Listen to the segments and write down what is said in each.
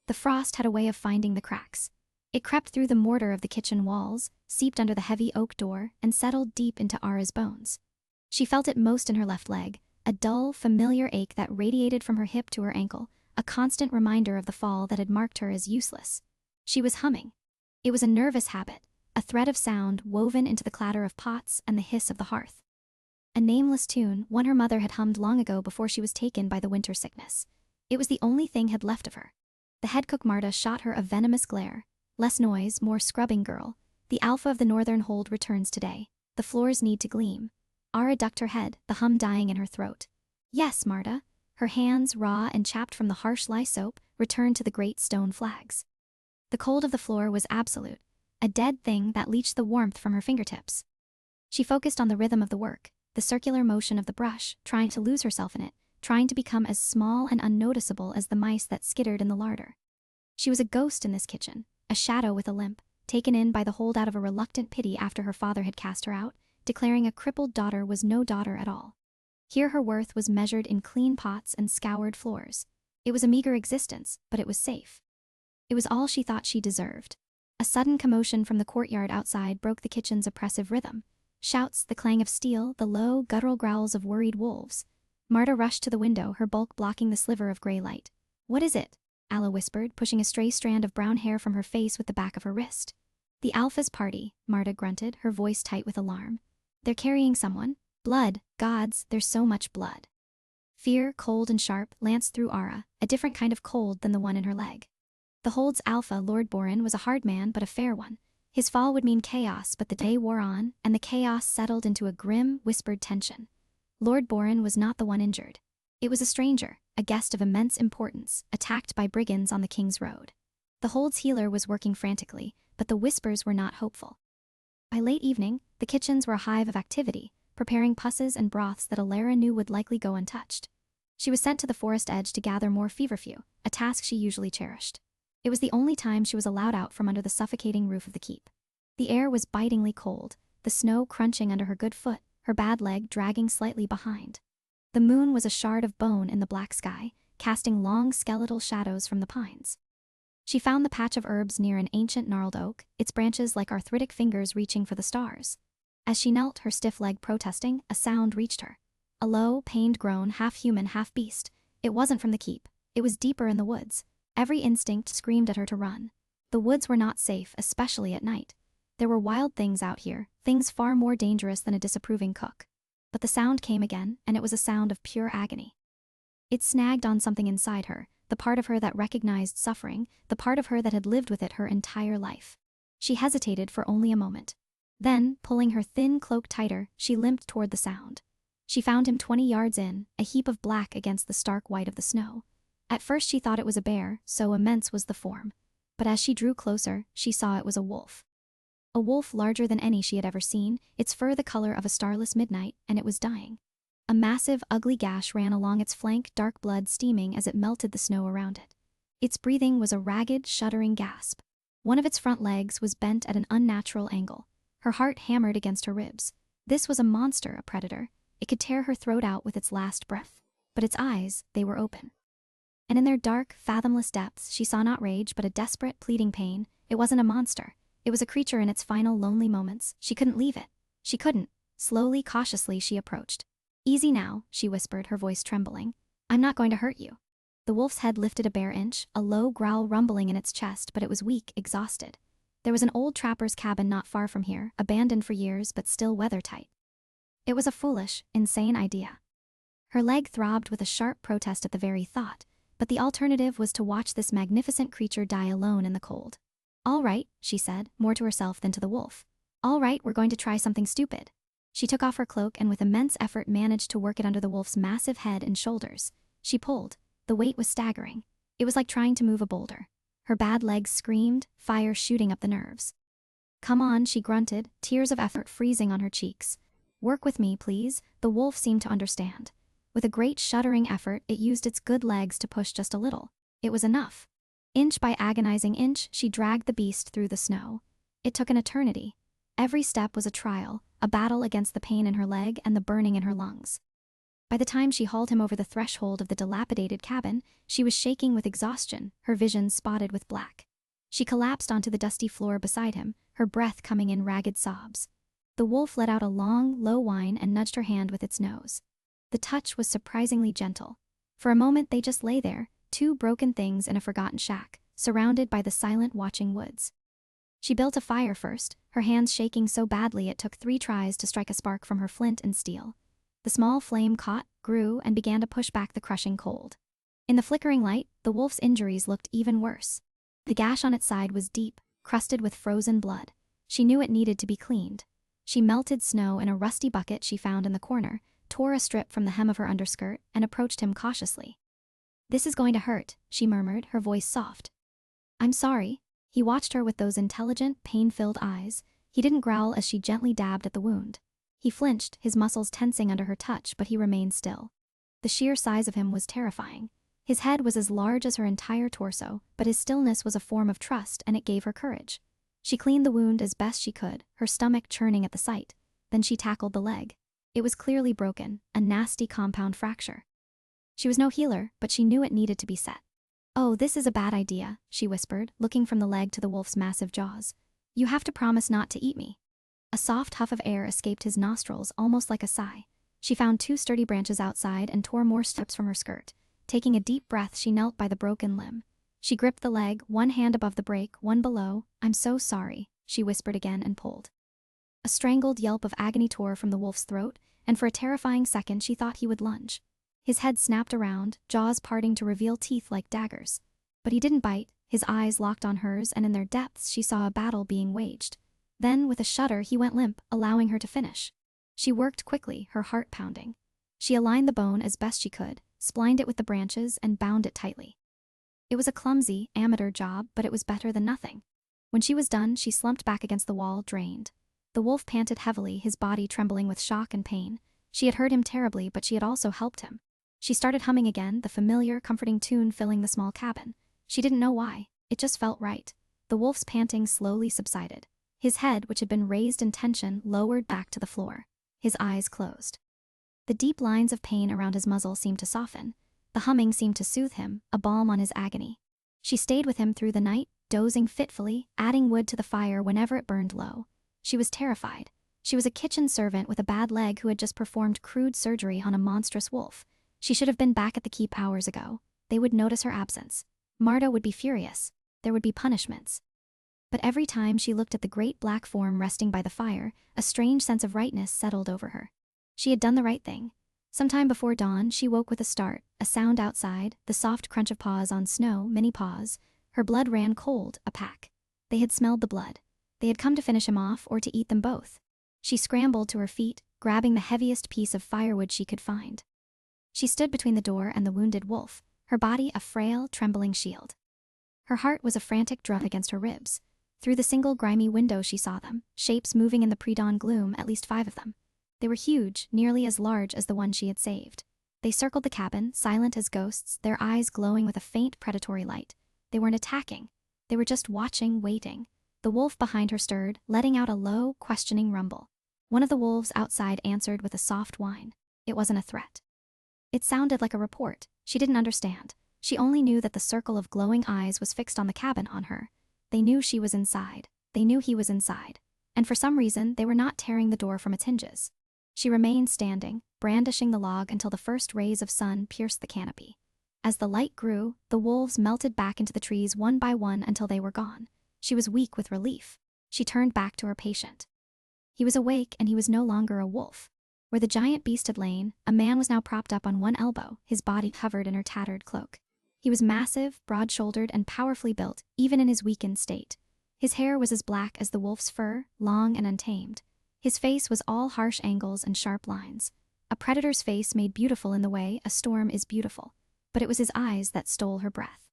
The frost had a way of finding the cracks. It crept through the mortar of the kitchen walls, seeped under the heavy oak door, and settled deep into Ara's bones. She felt it most in her left leg, a dull, familiar ache that radiated from her hip to her ankle, a constant reminder of the fall that had marked her as useless. She was humming. It was a nervous habit, a thread of sound woven into the clatter of pots and the hiss of the hearth. A nameless tune, one her mother had hummed long ago before she was taken by the winter sickness. It was the only thing had left of her. The head cook Marta shot her a venomous glare. Less noise, more scrubbing, girl. The alpha of the northern hold returns today. The floors need to gleam. Ara ducked her head, the hum dying in her throat. Yes, Marta. Her hands, raw and chapped from the harsh lye soap, returned to the great stone flags. The cold of the floor was absolute, a dead thing that leached the warmth from her fingertips. She focused on the rhythm of the work, the circular motion of the brush, trying to lose herself in it, trying to become as small and unnoticeable as the mice that skittered in the larder. She was a ghost in this kitchen, a shadow with a limp, taken in by the hold out of a reluctant pity after her father had cast her out, declaring a crippled daughter was no daughter at all. Here her worth was measured in clean pots and scoured floors. It was a meager existence, but it was safe. It was all she thought she deserved. A sudden commotion from the courtyard outside broke the kitchen's oppressive rhythm. Shouts, the clang of steel, the low, guttural growls of worried wolves. Marta rushed to the window, her bulk blocking the sliver of gray light. What is it? Alla whispered, pushing a stray strand of brown hair from her face with the back of her wrist. The Alpha's party, Marta grunted, her voice tight with alarm. They're carrying someone. Blood, gods, there's so much blood. Fear, cold and sharp, lanced through Ara, a different kind of cold than the one in her leg. The hold's alpha, Lord Boren, was a hard man but a fair one. His fall would mean chaos, but the day wore on, and the chaos settled into a grim, whispered tension. Lord Boren was not the one injured. It was a stranger, a guest of immense importance, attacked by brigands on the King's Road. The hold's healer was working frantically, but the whispers were not hopeful. By late evening, the kitchens were a hive of activity, preparing pusses and broths that Alara knew would likely go untouched. She was sent to the forest edge to gather more feverfew, a task she usually cherished. It was the only time she was allowed out from under the suffocating roof of the keep. The air was bitingly cold, the snow crunching under her good foot, her bad leg dragging slightly behind. The moon was a shard of bone in the black sky, casting long skeletal shadows from the pines. She found the patch of herbs near an ancient gnarled oak, its branches like arthritic fingers reaching for the stars. As she knelt, her stiff leg protesting, a sound reached her. A low, pained groan, half human, half beast. It wasn't from the keep. It was deeper in the woods. Every instinct screamed at her to run. The woods were not safe, especially at night. There were wild things out here, things far more dangerous than a disapproving cook. But the sound came again, and it was a sound of pure agony. It snagged on something inside her, the part of her that recognized suffering, the part of her that had lived with it her entire life. She hesitated for only a moment. Then, pulling her thin cloak tighter, she limped toward the sound. She found him 20 yards in, a heap of black against the stark white of the snow. At first she thought it was a bear, so immense was the form. But as she drew closer, she saw it was a wolf. A wolf larger than any she had ever seen, its fur the color of a starless midnight, and it was dying. A massive, ugly gash ran along its flank, dark blood steaming as it melted the snow around it. Its breathing was a ragged, shuddering gasp. One of its front legs was bent at an unnatural angle. Her heart hammered against her ribs. This was a monster, a predator. It could tear her throat out with its last breath. But its eyes, they were open. And in their dark, fathomless depths, she saw not rage, but a desperate, pleading pain. It wasn't a monster. It was a creature in its final lonely moments. She couldn't leave it. She couldn't. Slowly, cautiously, she approached. Easy now, she whispered, her voice trembling. I'm not going to hurt you. The wolf's head lifted a bare inch, a low growl rumbling in its chest, but it was weak, exhausted. There was an old trapper's cabin not far from here, abandoned for years but still weather-tight. It was a foolish, insane idea. Her leg throbbed with a sharp protest at the very thought, but the alternative was to watch this magnificent creature die alone in the cold. All right, she said, more to herself than to the wolf. All right, we're going to try something stupid. She took off her cloak and with immense effort managed to work it under the wolf's massive head and shoulders. She pulled. The weight was staggering. It was like trying to move a boulder. Her bad legs screamed, fire shooting up the nerves. Come on, she grunted, tears of effort freezing on her cheeks. Work with me, please. The wolf seemed to understand. With a great shuddering effort, it used its good legs to push just a little. It was enough. Inch by agonizing inch, she dragged the beast through the snow. It took an eternity. Every step was a trial, a battle against the pain in her leg and the burning in her lungs. By the time she hauled him over the threshold of the dilapidated cabin, she was shaking with exhaustion, her vision spotted with black. She collapsed onto the dusty floor beside him, her breath coming in ragged sobs. The wolf let out a long, low whine and nudged her hand with its nose. The touch was surprisingly gentle. For a moment they just lay there, two broken things in a forgotten shack, surrounded by the silent, watching woods. She built a fire first, her hands shaking so badly it took 3 tries to strike a spark from her flint and steel. The small flame caught, grew, and began to push back the crushing cold. In the flickering light, the wolf's injuries looked even worse. The gash on its side was deep, crusted with frozen blood. She knew it needed to be cleaned. She melted snow in a rusty bucket she found in the corner, tore a strip from the hem of her underskirt, and approached him cautiously. "This is going to hurt," she murmured, her voice soft. "I'm sorry." He watched her with those intelligent, pain-filled eyes. He didn't growl as she gently dabbed at the wound. He flinched, his muscles tensing under her touch, but he remained still. The sheer size of him was terrifying. His head was as large as her entire torso, but his stillness was a form of trust, and it gave her courage. She cleaned the wound as best she could, her stomach churning at the sight. Then she tackled the leg. It was clearly broken, a nasty compound fracture. She was no healer, but she knew it needed to be set. "Oh, this is a bad idea," she whispered, looking from the leg to the wolf's massive jaws. "You have to promise not to eat me." A soft huff of air escaped his nostrils, almost like a sigh. She found 2 sturdy branches outside and tore more strips from her skirt. Taking a deep breath, she knelt by the broken limb. She gripped the leg, one hand above the break, one below. "I'm so sorry," she whispered again and pulled. A strangled yelp of agony tore from the wolf's throat, and for a terrifying second she thought he would lunge. His head snapped around, jaws parting to reveal teeth like daggers. But he didn't bite. His eyes locked on hers, and in their depths she saw a battle being waged. Then, with a shudder, he went limp, allowing her to finish. She worked quickly, her heart pounding. She aligned the bone as best she could, splined it with the branches, and bound it tightly. It was a clumsy, amateur job, but it was better than nothing. When she was done, she slumped back against the wall, drained. The wolf panted heavily, his body trembling with shock and pain. She had hurt him terribly, but she had also helped him. She started humming again, the familiar, comforting tune filling the small cabin. She didn't know why. It just felt right. The wolf's panting slowly subsided. His head, which had been raised in tension, lowered back to the floor. His eyes closed. The deep lines of pain around his muzzle seemed to soften. The humming seemed to soothe him, a balm on his agony. She stayed with him through the night, dozing fitfully, adding wood to the fire whenever it burned low. She was terrified. She was a kitchen servant with a bad leg who had just performed crude surgery on a monstrous wolf. She should have been back at the keep hours ago. They would notice her absence. Marta would be furious. There would be punishments. But every time she looked at the great black form resting by the fire, a strange sense of rightness settled over her. She had done the right thing. Sometime before dawn, she woke with a start, a sound outside, the soft crunch of paws on snow, many paws. Her blood ran cold, a pack. They had smelled the blood. They had come to finish him off or to eat them both. She scrambled to her feet, grabbing the heaviest piece of firewood she could find. She stood between the door and the wounded wolf, her body a frail, trembling shield. Her heart was a frantic drum against her ribs. Through the single grimy window she saw them, shapes moving in the pre-dawn gloom, at least 5 of them. They were huge, nearly as large as the one she had saved. They circled the cabin, silent as ghosts, their eyes glowing with a faint predatory light. They weren't attacking. They were just watching, waiting. The wolf behind her stirred, letting out a low, questioning rumble. One of the wolves outside answered with a soft whine. It wasn't a threat. It sounded like a report. She didn't understand. She only knew that the circle of glowing eyes was fixed on the cabin, on her. They knew she was inside. They knew he was inside. And for some reason, they were not tearing the door from its hinges. She remained standing, brandishing the log until the first rays of sun pierced the canopy. As the light grew, the wolves melted back into the trees one by one until they were gone. She was weak with relief. She turned back to her patient. He was awake, and he was no longer a wolf. Where the giant beast had lain, a man was now propped up on one elbow, his body covered in her tattered cloak. He was massive, broad-shouldered, and powerfully built, even in his weakened state. His hair was as black as the wolf's fur, long and untamed. His face was all harsh angles and sharp lines. A predator's face made beautiful in the way a storm is beautiful. But it was his eyes that stole her breath.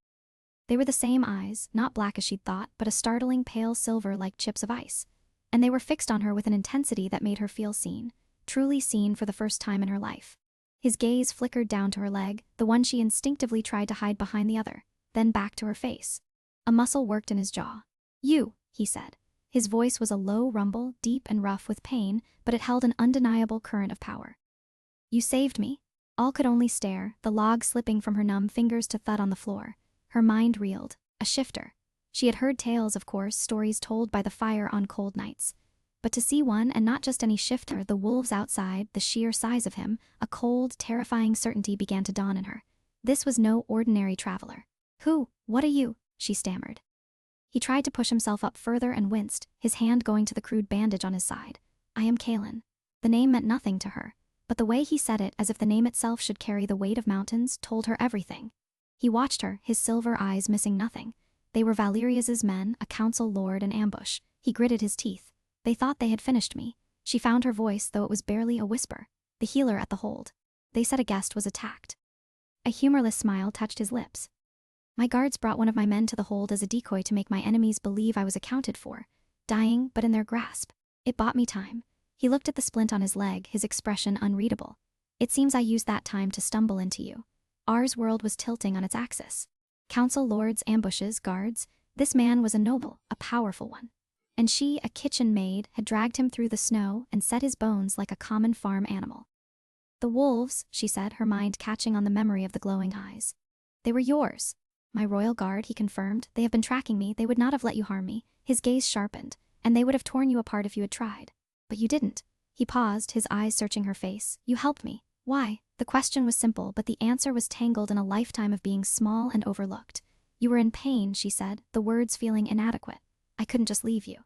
They were the same eyes, not black as she'd thought, but a startling pale silver like chips of ice. And they were fixed on her with an intensity that made her feel seen, truly seen for the first time in her life. His gaze flickered down to her leg, the one she instinctively tried to hide behind the other, then back to her face. A muscle worked in his jaw. "You," he said. His voice was a low rumble, deep and rough with pain, but it held an undeniable current of power. "You saved me?" All could only stare, the log slipping from her numb fingers to thud on the floor. Her mind reeled. A shifter. She had heard tales, of course, stories told by the fire on cold nights. But to see one, and not just any shifter, the wolves outside, the sheer size of him, a cold, terrifying certainty began to dawn in her. This was no ordinary traveler. "Who? What are you?" she stammered. He tried to push himself up further and winced, his hand going to the crude bandage on his side. "I am Kaelin." The name meant nothing to her, but the way he said it, as if the name itself should carry the weight of mountains, told her everything. He watched her, his silver eyes missing nothing. They were Valerius's men, a council lord in ambush. He gritted his teeth. "They thought they had finished me." She found her voice, though it was barely a whisper. "The healer at the hold. They said a guest was attacked." A humorless smile touched his lips. "My guards brought one of my men to the hold as a decoy to make my enemies believe I was accounted for. Dying, but in their grasp. It bought me time." He looked at the splint on his leg, his expression unreadable. "It seems I used that time to stumble into you." Ours world was tilting on its axis. Council lords, ambushes, guards. This man was a noble, a powerful one. And she, a kitchen maid, had dragged him through the snow and set his bones like a common farm animal. "The wolves," she said, her mind catching on the memory of the glowing eyes. "They were yours." "My royal guard," he confirmed. "They have been tracking me. They would not have let you harm me." His gaze sharpened. "And they would have torn you apart if you had tried. But you didn't." He paused, his eyes searching her face. "You helped me. Why?" The question was simple, but the answer was tangled in a lifetime of being small and overlooked. "You were in pain," she said, the words feeling inadequate. "I couldn't just leave you."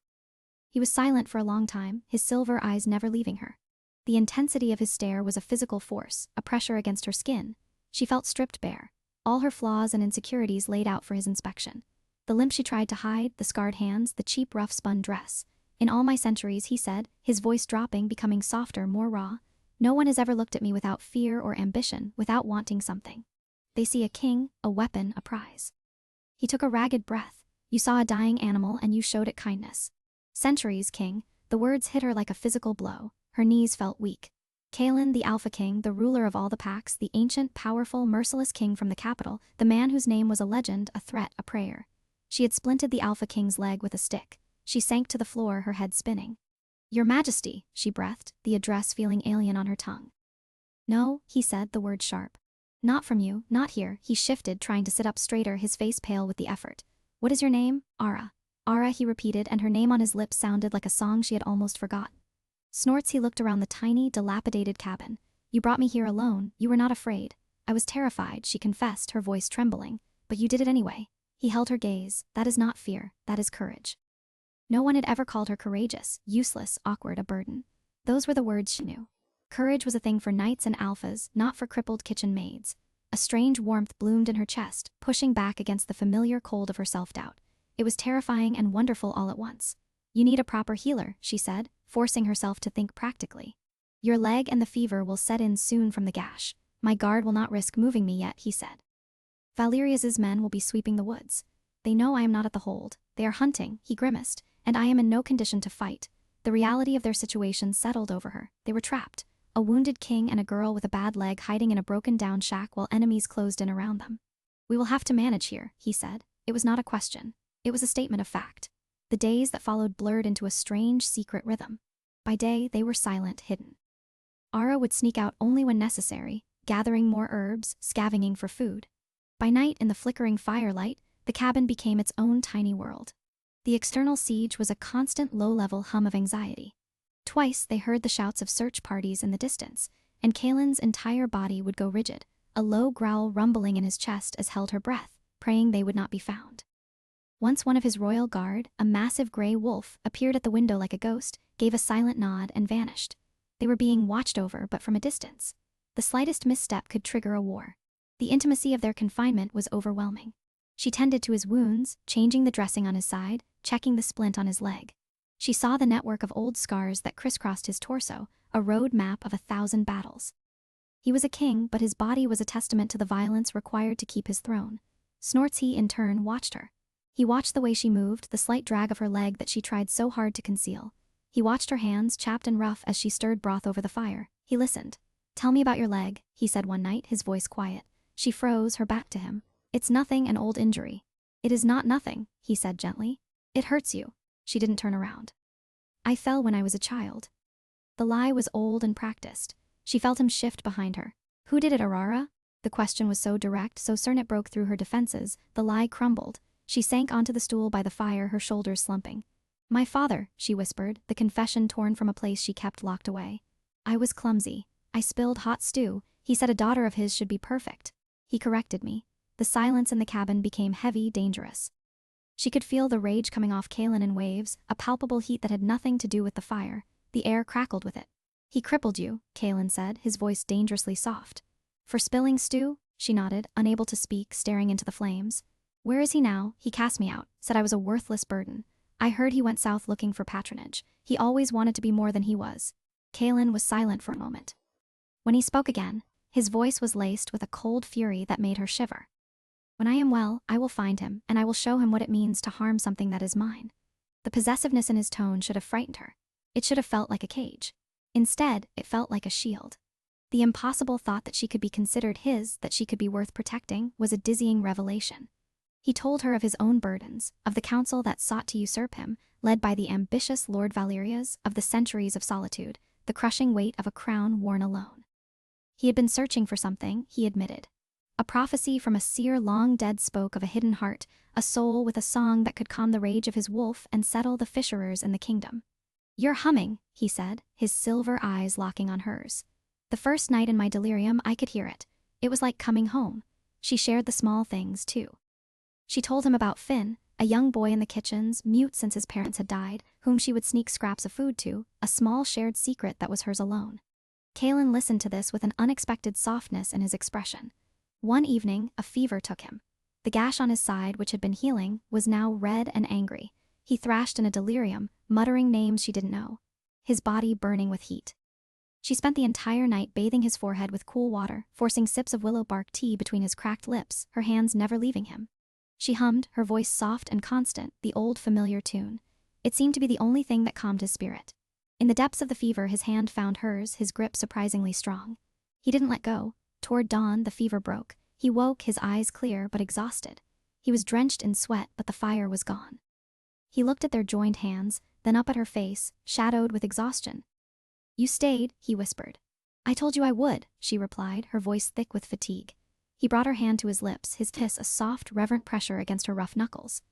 He was silent for a long time, his silver eyes never leaving her. The intensity of his stare was a physical force, a pressure against her skin. She felt stripped bare, all her flaws and insecurities laid out for his inspection. The limp she tried to hide, the scarred hands, the cheap rough-spun dress. "In all my centuries," he said, his voice dropping, becoming softer, more raw, "no one has ever looked at me without fear or ambition, without wanting something. They see a king, a weapon, a prize." He took a ragged breath. "You saw a dying animal and you showed it kindness." "Centuries, king." The words hit her like a physical blow. Her knees felt weak. Kaelin, the Alpha King, the ruler of all the packs, the ancient, powerful, merciless king from the capital, the man whose name was a legend, a threat, a prayer. She had splinted the Alpha King's leg with a stick. She sank to the floor, her head spinning. "Your Majesty," she breathed, the address feeling alien on her tongue. "No," he said, the word sharp. "Not from you, not here." He shifted, trying to sit up straighter, his face pale with the effort. "What is your name?" "Ara." "Ara," he repeated, and her name on his lips sounded like a song she had almost forgotten. Snorts, he looked around the tiny, dilapidated cabin. "You brought me here alone. You were not afraid." "I was terrified," she confessed, her voice trembling. "But you did it anyway." He held her gaze. "That is not fear, that is courage." No one had ever called her courageous, useless, awkward, a burden. Those were the words she knew. Courage was a thing for knights and alphas, not for crippled kitchen maids. A strange warmth bloomed in her chest, pushing back against the familiar cold of her self-doubt. It was terrifying and wonderful all at once. "You need a proper healer," she said, forcing herself to think practically. "Your leg and the fever will set in soon from the gash. My guard will not risk moving me yet," he said. "Valerius's men will be sweeping the woods. They know I am not at the hold. They are hunting," he grimaced, "and I am in no condition to fight." The reality of their situation settled over her. They were trapped. A wounded king and a girl with a bad leg hiding in a broken-down shack while enemies closed in around them. "We will have to manage here," he said. It was not a question. It was a statement of fact. The days that followed blurred into a strange, secret rhythm. By day, they were silent, hidden. Ara would sneak out only when necessary, gathering more herbs, scavenging for food. By night, in the flickering firelight, the cabin became its own tiny world. The external siege was a constant low-level hum of anxiety. Twice they heard the shouts of search parties in the distance, and Kaelin's entire body would go rigid, a low growl rumbling in his chest as held her breath, praying they would not be found. Once one of his royal guard, a massive gray wolf, appeared at the window like a ghost, gave a silent nod, and vanished. They were being watched over, but from a distance. The slightest misstep could trigger a war. The intimacy of their confinement was overwhelming. She tended to his wounds, changing the dressing on his side, checking the splint on his leg. She saw the network of old scars that crisscrossed his torso, a road map of 1,000 battles. He was a king, but his body was a testament to the violence required to keep his throne. Snortsy, in turn, watched her. He watched the way she moved, the slight drag of her leg that she tried so hard to conceal. He watched her hands, chapped and rough, as she stirred broth over the fire. He listened. "Tell me about your leg," he said one night, his voice quiet. She froze, her back to him. "It's nothing, an old injury." "It is not nothing," he said gently. "It hurts you." She didn't turn around. "I fell when I was a child." The lie was old and practiced. She felt him shift behind her. Who did it, Aurora? The question was so direct, so certain it broke through her defenses. The lie crumbled. She sank onto the stool by the fire, her shoulders slumping. My father, she whispered, the confession torn from a place she kept locked away. I was clumsy. I spilled hot stew. He said a daughter of his should be perfect. He corrected me. The silence in the cabin became heavy, dangerous. She could feel the rage coming off Kaelin in waves, a palpable heat that had nothing to do with the fire. The air crackled with it. He crippled you, Kaelin said, his voice dangerously soft. For spilling stew? She nodded, unable to speak, staring into the flames. Where is he now? He cast me out, said I was a worthless burden. I heard he went south looking for patronage. He always wanted to be more than he was. Kaelin was silent for a moment. When he spoke again, his voice was laced with a cold fury that made her shiver. When I am well, I will find him, and I will show him what it means to harm something that is mine. The possessiveness in his tone should have frightened her. It should have felt like a cage. Instead, it felt like a shield. The impossible thought that she could be considered his, that she could be worth protecting, was a dizzying revelation. He told her of his own burdens, of the council that sought to usurp him, led by the ambitious Lord Valerius, of the centuries of solitude, the crushing weight of a crown worn alone. He had been searching for something, he admitted. A prophecy from a seer long dead spoke of a hidden heart, a soul with a song that could calm the rage of his wolf and settle the fisherers in the kingdom. You're humming, he said, his silver eyes locking on hers. The first night in my delirium, I could hear it. It was like coming home. She shared the small things, too. She told him about Finn, a young boy in the kitchens, mute since his parents had died, whom she would sneak scraps of food to, a small shared secret that was hers alone. Kaelin listened to this with an unexpected softness in his expression. One evening, a fever took him. The gash on his side, which had been healing, was now red and angry. He thrashed in a delirium, muttering names she didn't know, his body burning with heat. She spent the entire night bathing his forehead with cool water, forcing sips of willow bark tea between his cracked lips, her hands never leaving him. She hummed, her voice soft and constant, the old familiar tune. It seemed to be the only thing that calmed his spirit. In the depths of the fever, his hand found hers, his grip surprisingly strong. He didn't let go. Toward dawn, the fever broke. He woke, his eyes clear but exhausted. He was drenched in sweat, but the fire was gone. He looked at their joined hands, then up at her face, shadowed with exhaustion. You stayed, he whispered. I told you I would, she replied, her voice thick with fatigue. He brought her hand to his lips, his kiss a soft, reverent pressure against her rough knuckles.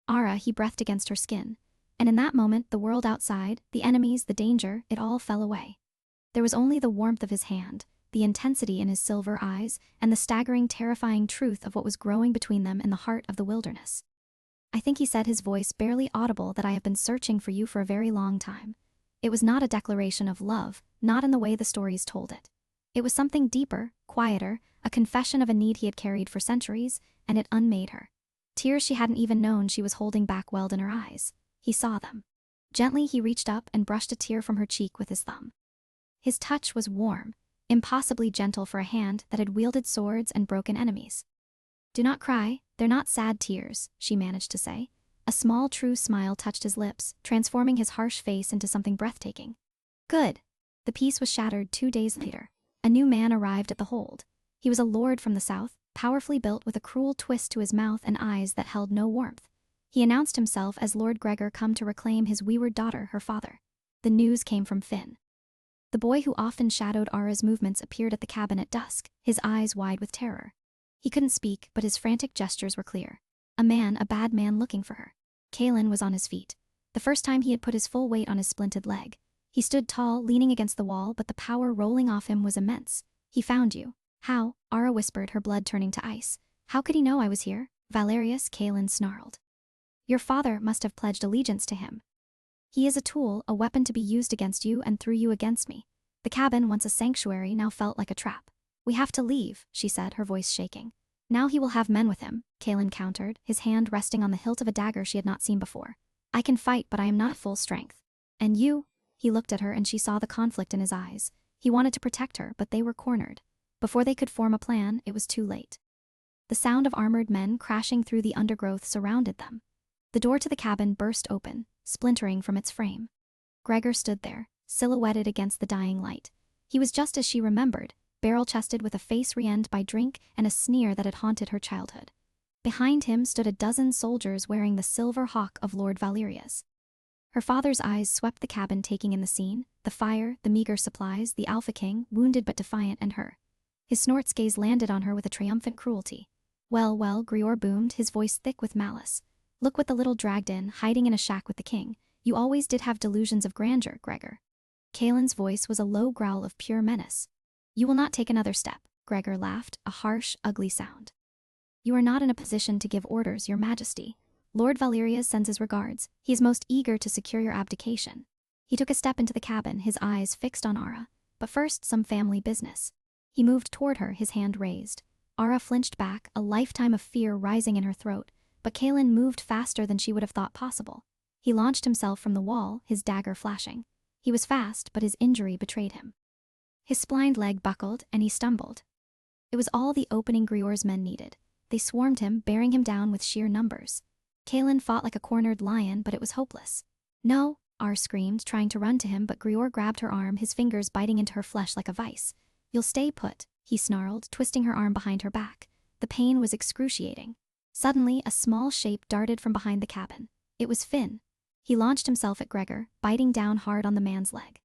Ara, he breathed against her skin. And in that moment, the world outside, the enemies, the danger, it all fell away. There was only the warmth of his hand, the intensity in his silver eyes, and the staggering, terrifying truth of what was growing between them in the heart of the wilderness. I think he said, his voice barely audible, that I have been searching for you for a very long time. It was not a declaration of love, not in the way the stories told it. It was something deeper, quieter, a confession of a need he had carried for centuries, and it unmade her. Tears she hadn't even known she was holding back welled in her eyes. He saw them. Gently he reached up and brushed a tear from her cheek with his thumb. His touch was warm, impossibly gentle for a hand that had wielded swords and broken enemies. Do not cry, they're not sad tears, she managed to say. A small true smile touched his lips, transforming his harsh face into something breathtaking. Good. The peace was shattered 2 days later. A new man arrived at the hold. He was a lord from the south, powerfully built with a cruel twist to his mouth and eyes that held no warmth. He announced himself as Lord Gregor come to reclaim his wayward daughter, her father. The news came from Finn. The boy who often shadowed Ara's movements appeared at the cabin at dusk, his eyes wide with terror. He couldn't speak, but his frantic gestures were clear. A bad man looking for her. Kaelin was on his feet. The first time he had put his full weight on his splinted leg. He stood tall, leaning against the wall, but the power rolling off him was immense. He found you. How? Ara whispered, her blood turning to ice. How could he know I was here? Valerius, Kaelin snarled. Your father must have pledged allegiance to him. He is a tool, a weapon to be used against you and through you against me. The cabin, once a sanctuary, now felt like a trap. We have to leave, she said, her voice shaking. Now he will have men with him, Kaelin countered, his hand resting on the hilt of a dagger she had not seen before. I can fight, but I am not at full strength. And you? He looked at her and she saw the conflict in his eyes. He wanted to protect her, but they were cornered. Before they could form a plan, it was too late. The sound of armored men crashing through the undergrowth surrounded them. The door to the cabin burst open, splintering from its frame. Gregor stood there, silhouetted against the dying light. He was just as she remembered, barrel-chested with a face re-ended by drink and a sneer that had haunted her childhood. Behind him stood a dozen soldiers wearing the silver hawk of Lord Valerius. Her father's eyes swept the cabin, taking in the scene, the fire, the meager supplies, the Alpha King, wounded but defiant, and her. His snort's gaze landed on her with a triumphant cruelty. Well, well, Grior boomed, his voice thick with malice. Look what the little dragged in, hiding in a shack with the king. You always did have delusions of grandeur, Gregor. Kaelin's voice was a low growl of pure menace. You will not take another step, Gregor laughed, a harsh, ugly sound. You are not in a position to give orders, your majesty. Lord Valerius sends his regards. He is most eager to secure your abdication. He took a step into the cabin, his eyes fixed on Ara. But first, some family business. He moved toward her, his hand raised. Ara flinched back, a lifetime of fear rising in her throat, but Kaelin moved faster than she would have thought possible. He launched himself from the wall, his dagger flashing. He was fast, but his injury betrayed him. His splined leg buckled, and he stumbled. It was all the opening Grior's men needed. They swarmed him, bearing him down with sheer numbers. Kaelin fought like a cornered lion, but it was hopeless. No, Ar screamed, trying to run to him, but Grior grabbed her arm, his fingers biting into her flesh like a vice. You'll stay put, he snarled, twisting her arm behind her back. The pain was excruciating. Suddenly, a small shape darted from behind the cabin. It was Finn. He launched himself at Gregor, biting down hard on the man's leg.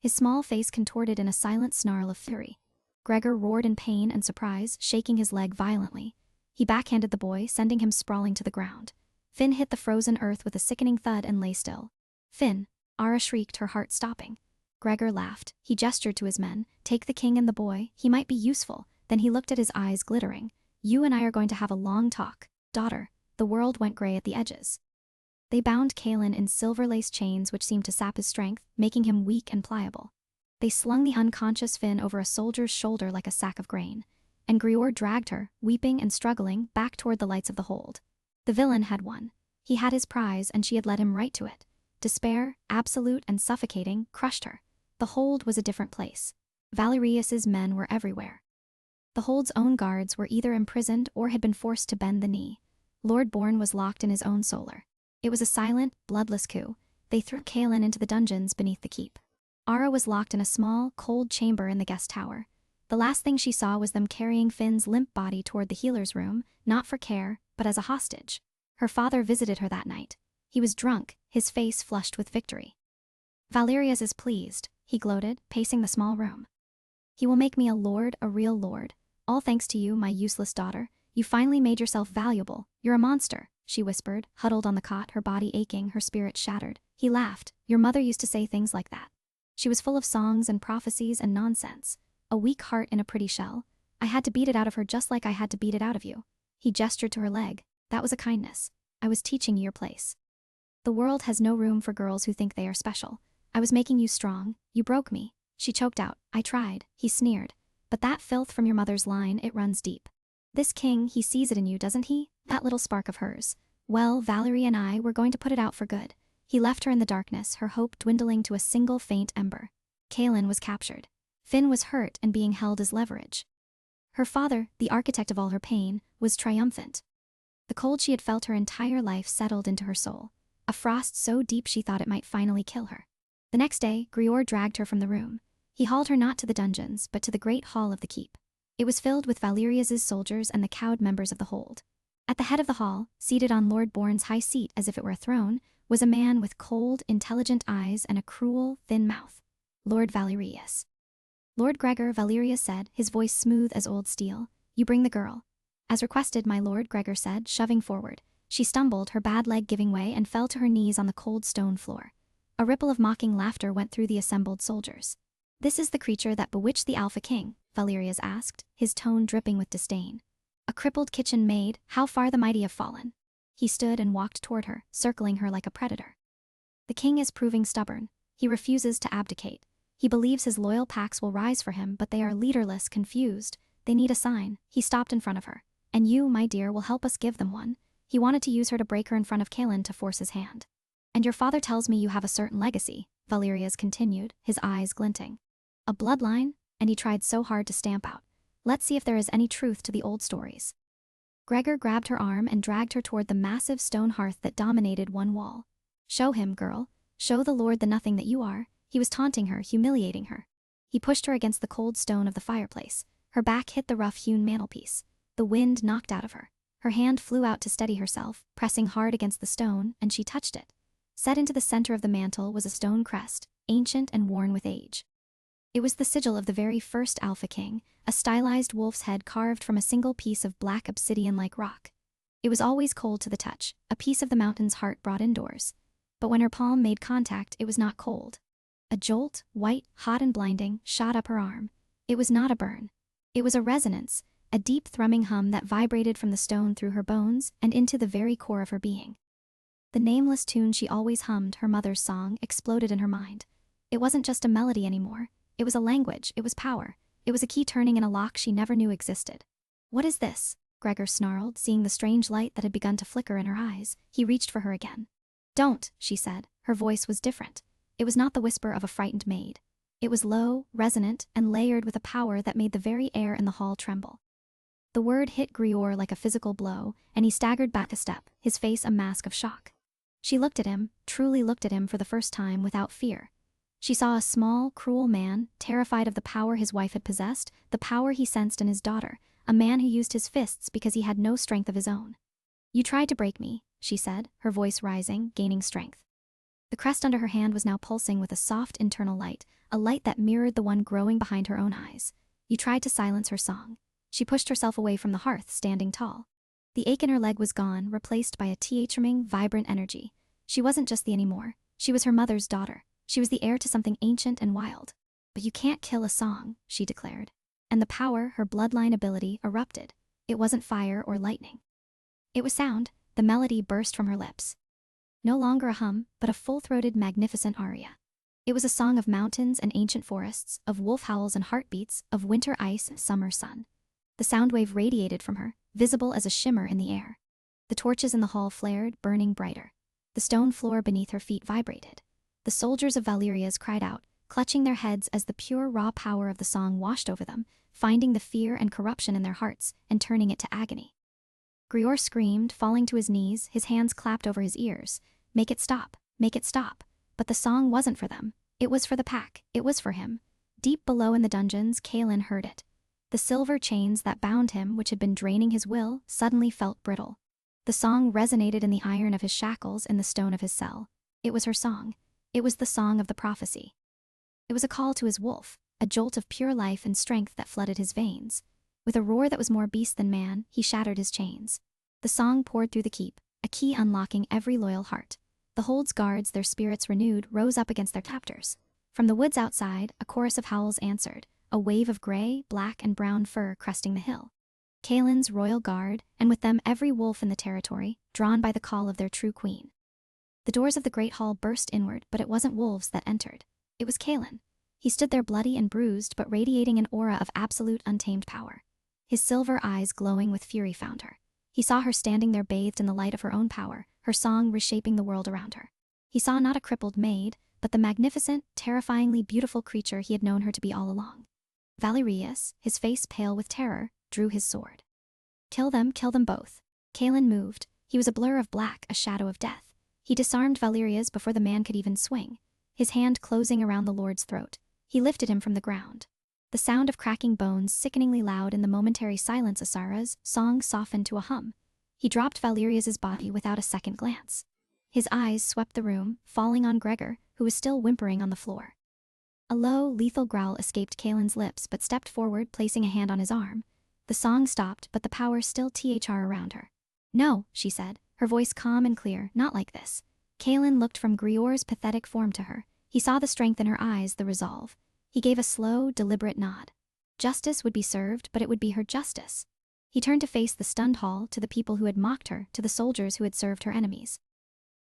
His small face contorted in a silent snarl of fury. Gregor roared in pain and surprise, shaking his leg violently. He backhanded the boy, sending him sprawling to the ground. Finn hit the frozen earth with a sickening thud and lay still. Finn, Ara shrieked, her heart stopping. Gregor laughed. He gestured to his men. Take the king and the boy. He might be useful. Then he looked at his eyes glittering. You and I are going to have a long talk. Daughter. The world went gray at the edges. They bound Kaelin in silver-laced chains which seemed to sap his strength, making him weak and pliable. They slung the unconscious Finn over a soldier's shoulder like a sack of grain. And Grior dragged her, weeping and struggling, back toward the lights of the hold. The villain had won. He had his prize, and she had led him right to it. Despair, absolute and suffocating, crushed her. The hold was a different place. Valerius's men were everywhere. The hold's own guards were either imprisoned or had been forced to bend the knee. Lord Bourne was locked in his own solar. It was a silent, bloodless coup. They threw Kaelin into the dungeons beneath the keep. Ara was locked in a small, cold chamber in the guest tower. The last thing she saw was them carrying Finn's limp body toward the healer's room, not for care, but as a hostage. Her father visited her that night. He was drunk, his face flushed with victory. Valerius is pleased, he gloated, pacing the small room. He will make me a lord, a real lord. All thanks to you, my useless daughter. You finally made yourself valuable. You're a monster, she whispered, huddled on the cot, her body aching, her spirit shattered. He laughed. Your mother used to say things like that. She was full of songs and prophecies and nonsense. A weak heart in a pretty shell. I had to beat it out of her just like I had to beat it out of you. He gestured to her leg. That was a kindness. I was teaching you your place. The world has no room for girls who think they are special. I was making you strong. You broke me. She choked out. I tried. He sneered. But that filth from your mother's line, it runs deep. This king, he sees it in you, doesn't he? That little spark of hers. Well, Valerie and I were going to put it out for good. He left her in the darkness, her hope dwindling to a single faint ember. Kaelin was captured. Finn was hurt and being held as leverage. Her father, the architect of all her pain, was triumphant. The cold she had felt her entire life settled into her soul. A frost so deep she thought it might finally kill her. The next day, Grior dragged her from the room. He hauled her not to the dungeons, but to the great hall of the keep. It was filled with Valerius's soldiers and the cowed members of the hold. At the head of the hall, seated on Lord Bourne's high seat as if it were a throne, was a man with cold, intelligent eyes and a cruel, thin mouth. Lord Valerius. Lord Gregor, Valerius said, his voice smooth as old steel. You bring the girl. As requested, my lord, Gregor said, shoving forward. She stumbled, her bad leg giving way, and fell to her knees on the cold stone floor. A ripple of mocking laughter went through the assembled soldiers. This is the creature that bewitched the Alpha King, Valerius asked, his tone dripping with disdain. A crippled kitchen maid, how far the mighty have fallen. He stood and walked toward her, circling her like a predator. The king is proving stubborn. He refuses to abdicate. He believes his loyal packs will rise for him, but they are leaderless, confused. They need a sign. He stopped in front of her. And you, my dear, will help us give them one. He wanted to use her to break her in front of Kaelin to force his hand. And your father tells me you have a certain legacy, Valerius continued, his eyes glinting. A bloodline? And he tried so hard to stamp out. Let's see if there is any truth to the old stories. Gregor grabbed her arm and dragged her toward the massive stone hearth that dominated one wall. Show him, girl. Show the Lord the nothing that you are. He was taunting her, humiliating her. He pushed her against the cold stone of the fireplace. Her back hit the rough-hewn mantelpiece. The wind knocked out of her. Her hand flew out to steady herself, pressing hard against the stone, and she touched it. Set into the center of the mantle was a stone crest, ancient and worn with age. It was the sigil of the very first Alpha King, a stylized wolf's head carved from a single piece of black obsidian-like rock. It was always cold to the touch, a piece of the mountain's heart brought indoors. But when her palm made contact, it was not cold. A jolt, white, hot and blinding, shot up her arm. It was not a burn. It was a resonance, a deep thrumming hum that vibrated from the stone through her bones and into the very core of her being. The nameless tune she always hummed, her mother's song, exploded in her mind. It wasn't just a melody anymore. It was a language, it was power. It was a key turning in a lock she never knew existed. "What is this?" Gregor snarled, seeing the strange light that had begun to flicker in her eyes. He reached for her again. "Don't," she said. Her voice was different. It was not the whisper of a frightened maid. It was low, resonant, and layered with a power that made the very air in the hall tremble. The word hit Grior like a physical blow, and he staggered back a step, his face a mask of shock. She looked at him, truly looked at him for the first time without fear. She saw a small, cruel man, terrified of the power his wife had possessed, the power he sensed in his daughter, a man who used his fists because he had no strength of his own. "You tried to break me," she said, her voice rising, gaining strength. The crest under her hand was now pulsing with a soft internal light, a light that mirrored the one growing behind her own eyes. "You tried to silence her song." She pushed herself away from the hearth, standing tall. The ache in her leg was gone, replaced by a charming, vibrant energy. She wasn't just the anymore. She was her mother's daughter. She was the heir to something ancient and wild. "But you can't kill a song," she declared. And the power, her bloodline ability, erupted. It wasn't fire or lightning. It was sound. The melody burst from her lips. No longer a hum, but a full-throated, magnificent aria. It was a song of mountains and ancient forests, of wolf howls and heartbeats, of winter ice and summer sun. The sound wave radiated from her, visible as a shimmer in the air. The torches in the hall flared, burning brighter. The stone floor beneath her feet vibrated. The soldiers of Valeria's cried out, clutching their heads as the pure raw power of the song washed over them, finding the fear and corruption in their hearts and turning it to agony. Grior screamed, falling to his knees, his hands clapped over his ears. Make it stop, make it stop. But the song wasn't for them. It was for the pack. It was for him. Deep below in the dungeons, Kaelin heard it. The silver chains that bound him, which had been draining his will, suddenly felt brittle. The song resonated in the iron of his shackles, in the stone of his cell. It was her song. It was the song of the prophecy. It was a call to his wolf, a jolt of pure life and strength that flooded his veins. With a roar that was more beast than man, he shattered his chains. The song poured through the keep, a key unlocking every loyal heart. The hold's guards, their spirits renewed, rose up against their captors. From the woods outside, a chorus of howls answered, a wave of gray, black, and brown fur cresting the hill. Kaelin's royal guard, and with them every wolf in the territory, drawn by the call of their true queen. The doors of the great hall burst inward, but it wasn't wolves that entered. It was Kaelin. He stood there bloody and bruised, but radiating an aura of absolute untamed power. His silver eyes glowing with fury found her. He saw her standing there bathed in the light of her own power, her song reshaping the world around her. He saw not a crippled maid, but the magnificent, terrifyingly beautiful creature he had known her to be all along. Valerius, his face pale with terror, drew his sword. Kill them both." Kaelin moved. He was a blur of black, a shadow of death. He disarmed Valerius before the man could even swing, his hand closing around the lord's throat. He lifted him from the ground. The sound of cracking bones sickeningly loud in the momentary silence. Asara's song softened to a hum. He dropped Valerius's body without a second glance. His eyes swept the room, falling on Gregor, who was still whimpering on the floor. A low, lethal growl escaped Kaelin's lips but stepped forward, placing a hand on his arm. The song stopped, but the power still thr around her. "No," she said, her voice calm and clear, "not like this." Kaelin looked from Grior's pathetic form to her. He saw the strength in her eyes, the resolve. He gave a slow, deliberate nod. Justice would be served, but it would be her justice. He turned to face the stunned hall, to the people who had mocked her, to the soldiers who had served her enemies.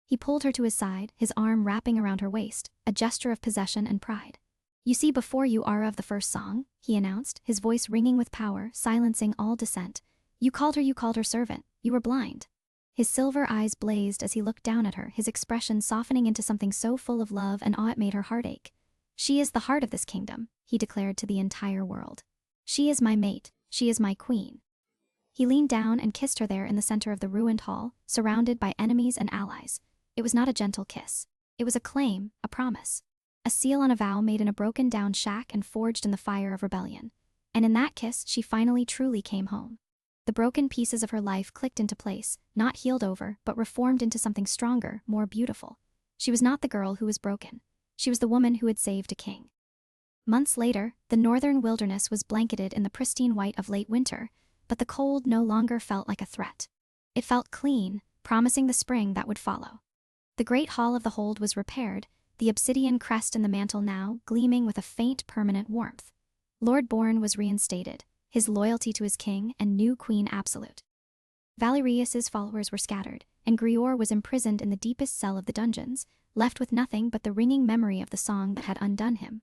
He pulled her to his side, his arm wrapping around her waist, a gesture of possession and pride. "You see before you Ara of the first song," he announced, his voice ringing with power, silencing all dissent. You called her servant. You were blind." His silver eyes blazed as he looked down at her, his expression softening into something so full of love and awe it made her heart ache. "She is the heart of this kingdom," he declared to the entire world. "She is my mate. She is my queen." He leaned down and kissed her there in the center of the ruined hall, surrounded by enemies and allies. It was not a gentle kiss. It was a claim, a promise. A seal on a vow made in a broken-down shack and forged in the fire of rebellion. And in that kiss, she finally truly came home. The broken pieces of her life clicked into place, not healed over, but reformed into something stronger, more beautiful. She was not the girl who was broken. She was the woman who had saved a king. Months later, the northern wilderness was blanketed in the pristine white of late winter, but the cold no longer felt like a threat. It felt clean, promising the spring that would follow. The great hall of the hold was repaired, the obsidian crest in the mantel now gleaming with a faint permanent warmth. Lord Bourne was reinstated, his loyalty to his king and new queen absolute. Valerius's followers were scattered, and Grior was imprisoned in the deepest cell of the dungeons, left with nothing but the ringing memory of the song that had undone him.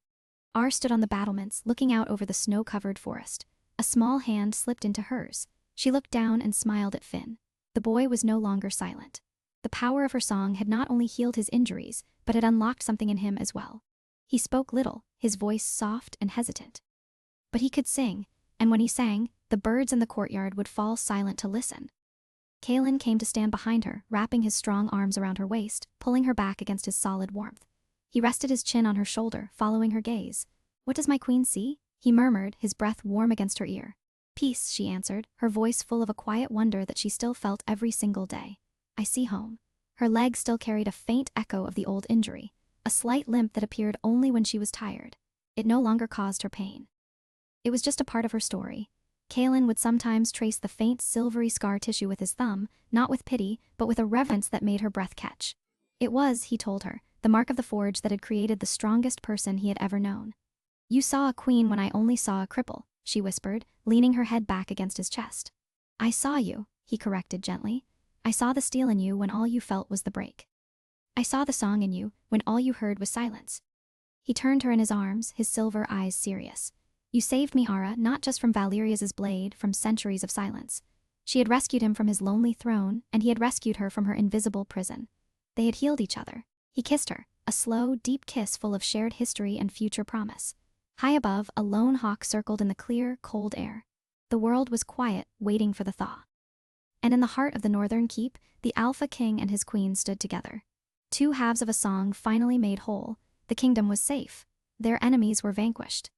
Ar stood on the battlements, looking out over the snow-covered forest. A small hand slipped into hers. She looked down and smiled at Finn. The boy was no longer silent. The power of her song had not only healed his injuries, but had unlocked something in him as well. He spoke little, his voice soft and hesitant. But he could sing, and when he sang, the birds in the courtyard would fall silent to listen. Kaelin came to stand behind her, wrapping his strong arms around her waist, pulling her back against his solid warmth. He rested his chin on her shoulder, following her gaze. "What does my queen see?" he murmured, his breath warm against her ear. "Peace," she answered, her voice full of a quiet wonder that she still felt every single day. "I see home." Her leg still carried a faint echo of the old injury, a slight limp that appeared only when she was tired. It no longer caused her pain. It was just a part of her story. Kaelin would sometimes trace the faint silvery scar tissue with his thumb, not with pity, but with a reverence that made her breath catch. It was, he told her, the mark of the forge that had created the strongest person he had ever known. "You saw a queen when I only saw a cripple," she whispered, leaning her head back against his chest. "I saw you," he corrected gently. "I saw the steel in you when all you felt was the break. I saw the song in you when all you heard was silence." He turned her in his arms, his silver eyes serious. "You saved me, Ara, not just from Valerius's blade, from centuries of silence. She had rescued him from his lonely throne, and he had rescued her from her invisible prison. They had healed each other." He kissed her, a slow, deep kiss full of shared history and future promise. High above, a lone hawk circled in the clear, cold air. The world was quiet, waiting for the thaw. And in the heart of the northern keep, the Alpha King and his queen stood together. Two halves of a song finally made whole. The kingdom was safe. Their enemies were vanquished.